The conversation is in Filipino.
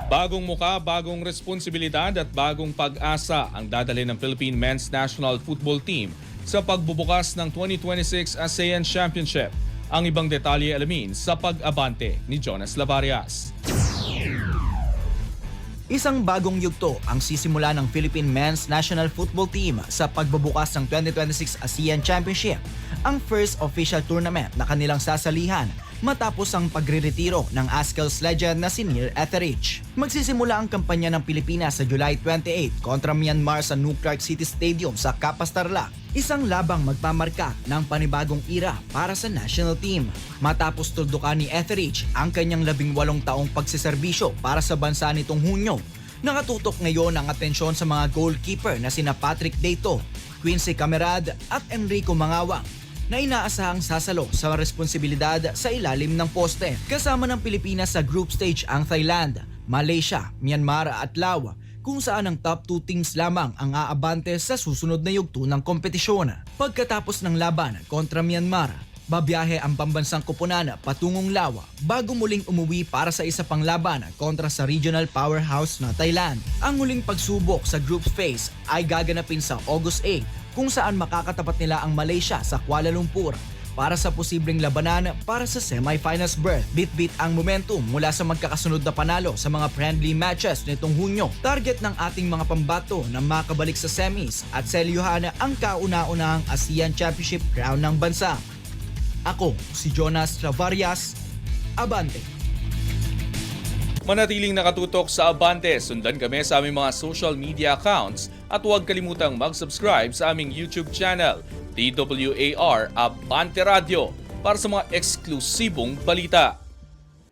Bagong muka, bagong responsibilidad at bagong pag-asa ang dadalhin ng Philippine Men's National Football Team sa pagbubukas ng 2026 ASEAN Championship. Ang ibang detalye alamin sa pag-abante ni Jonas Lavarias. Isang bagong yugto ang sisimula ng Philippine Men's National Football Team sa pagbubukas ng 2026 ASEAN Championship, ang first official tournament na kanilang sasalihan matapos ang pagre-retiro ng Askel's legend na si Neil Etheridge. Magsisimula ang kampanya ng Pilipinas sa July 28 kontra Myanmar sa New Clark City Stadium sa Capas Tarlac. Isang labang magpamarka ng panibagong era para sa national team. Matapos tuldukan ni Etheridge ang kanyang 18 taong pagsiserbisyo para sa bansa nitong Hunyo, nakatutok ngayon ang atensyon sa mga goalkeeper na sina Patrick Deito, Quincy Camerad at Enrico Mangawang na inaasahang sasalo sa responsibilidad sa ilalim ng poste. Kasama ng Pilipinas sa group stage ang Thailand, Malaysia, Myanmar at Laos, kung saan ang top 2 teams lamang ang aabante sa susunod na yugto ng kompetisyon. Pagkatapos ng laban kontra Myanmar, babiyahe ang pambansang koponan patungong Laos bago muling umuwi para sa isa pang laban kontra sa regional powerhouse na Thailand. Ang muling pagsubok sa group phase ay gaganapin sa August 8 kung saan makakatapat nila ang Malaysia sa Kuala Lumpur para sa posibleng labanan para sa semifinals berth. Bit-bit ang momentum mula sa magkakasunod na panalo sa mga friendly matches nitong Hunyo. Target ng ating mga pambato na makabalik sa semis at selyuhan ang kauna-unahang ASEAN Championship crown ng bansa. Ako, si Jonas Lavarias, Abante. Manatiling nakatutok sa Abante, sundan kami sa aming mga social media accounts at huwag kalimutang mag-subscribe sa aming YouTube channel, DWAR Abante Radio, para sa mga eksklusibong balita.